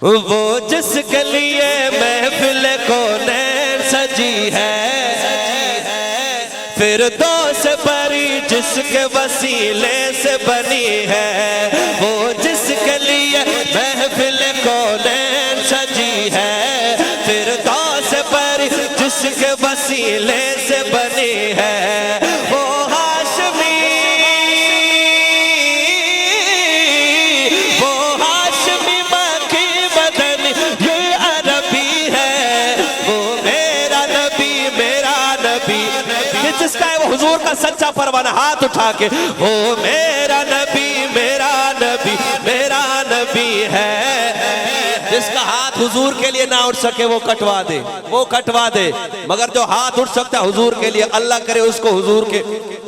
وہ جس کے لیے محفل کونین سجی ہے، فردوس بری جس کے وسیلے سے بنی ہے، وہ جس کے لیے محفل کونین سجی ہے، فردوس بری جس کے وسیلے سے بنی ہے، وہ جس کا ہے وہ حضور کا سچا پروانہ، ہاتھ اٹھا کے وہ میرا نبی میرا نبی میرا نبی ہے۔ جس کا ہاتھ حضور کے لیے نہ اٹھ سکے وہ کٹوا دے، وہ کٹوا دے، مگر جو ہاتھ اٹھ سکتا ہے حضور کے لیے، اللہ کرے اس کو حضور کے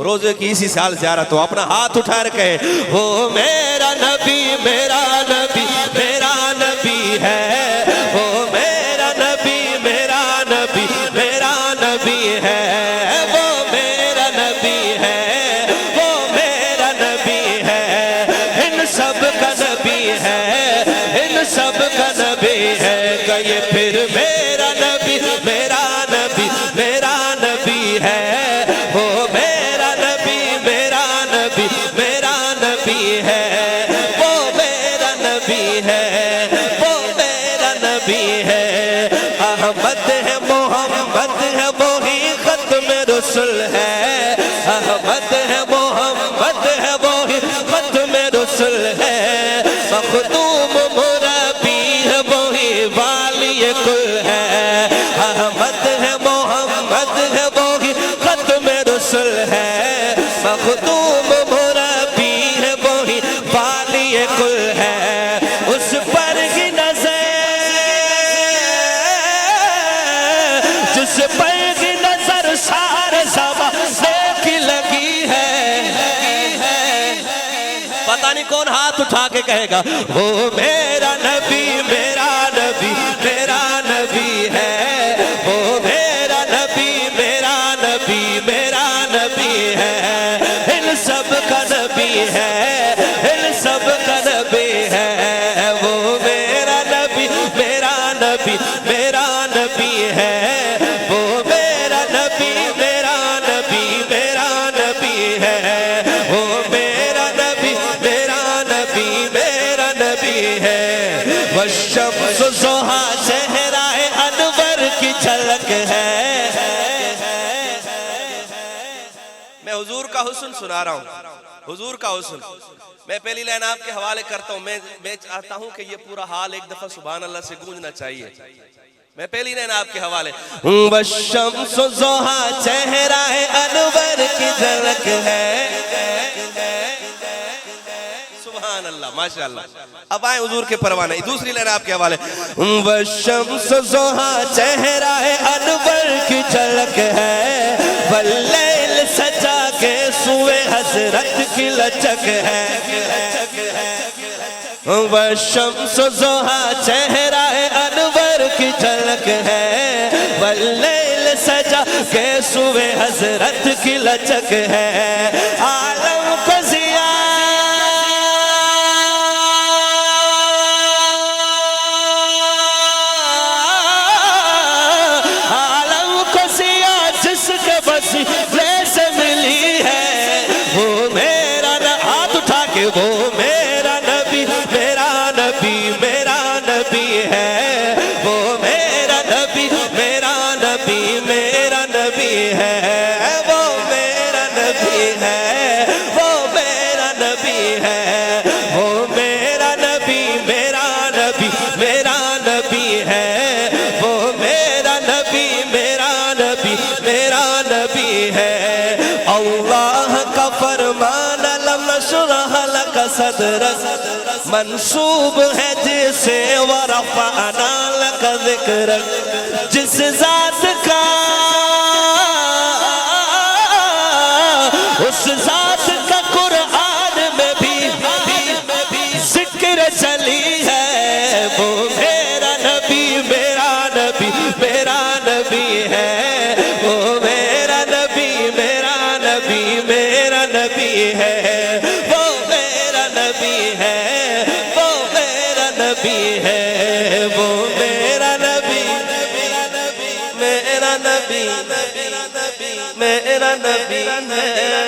روزے کی اسی سال زیارت ہو، اپنا ہاتھ اٹھا رکھے وہ میرا نبی میرا نبی میرا نبی ہے، وہ میرا نبی میرا نبی میرا نبی ہے، سب کا نبی ہے کہ یہ پھر میرا نبی میرا نبی میرا نبی ہے، وہ میرا نبی میرا نبی میرا نبی ہے، وہ میرا نبی ہے، وہ میرا نبی ہے، احمد ہے محمد ہے وہی ختم رسل ہے، احمد ہے محمد ہے وہی ختم رسل ہے، مخدوم کل ہے، احمد ہے محمد ہے وہی ختم رسل ہے، مخدوم مربی ہے وہی والی کل ہے، اس پر ہی نظر جس پر ہی نظر سارے زمانے کی لگی ہے، پتہ نہیں کون ہاتھ اٹھا کے کہے گا وہ میرا نبی میرا نبی میرا نبی ہے، وہ میرا نبی میرا نبی میرا نبی ہے، ان سب کا نبی ہے، ان سب کا نبی ہے، وہ میرا نبی میرا نبی میرا نبی ہے، وہ میرا نبی میرا نبی میرا نبی ہے، وہ میرا نبی میرا نبی میرا نبی ہے، والشمس ضحیٰ چہرہ انور کی جھلک ہے۔ میں حضور کا حسن سنا رہا ہوں، حضور کا حسن میں پہلی لائن آپ کے حوالے کرتا ہوں، میں چاہتا ہوں کہ یہ پورا حال ایک دفعہ سبحان اللہ سے گونجنا چاہیے، میں پہلی لائن آپ کے حوالے والشمس ضحیٰ چہرہ انور کی جھلک ہے، سبحان اللہ ماشاءاللہ۔ اب آئیں حضور کے پروانے، دوسری لائن آپ کے حوالے والشمس ضحیٰ چہرہ انور کی جھلک ہے، واللیل سجا کے سوئے حضرت کی لچک ہے، والشمس ضحیٰ چہرہ انور کی جھلک ہے، واللیل سجا کے سوئے حضرت کی لچک ہے، عالم کو ضیاء وسیلے سے ملی ہے، وہ میرا ہاتھ اٹھا کے وہ میرا نبی میرا نبی میرا نبی ہے، وہ میرا نبی میرا نبی میرا نبی ہے، وہ میرا نبی ہے، وہ میرا نبی ہے، وہ میرا نبی میرا نبی میرا نبی ہے، وہ میرا نبی میرا نبی میرا نبی ہے، اللہ کا فرمان لم نشرح لک صدرک منصوب ہے جسے ورفعنا لک ذکرک، جس ذات کا اس ذات کا قرآن میں بھی ذکر چلی ہے، وہ میرا نبی میرا نبی میرا نبی ہے، وہ میرا نبی میرا نبی میرا نبی ہے، وہ میرا نبی ہے، وہ میرا نبی ہے۔ میرا نبی میرا نبی ہے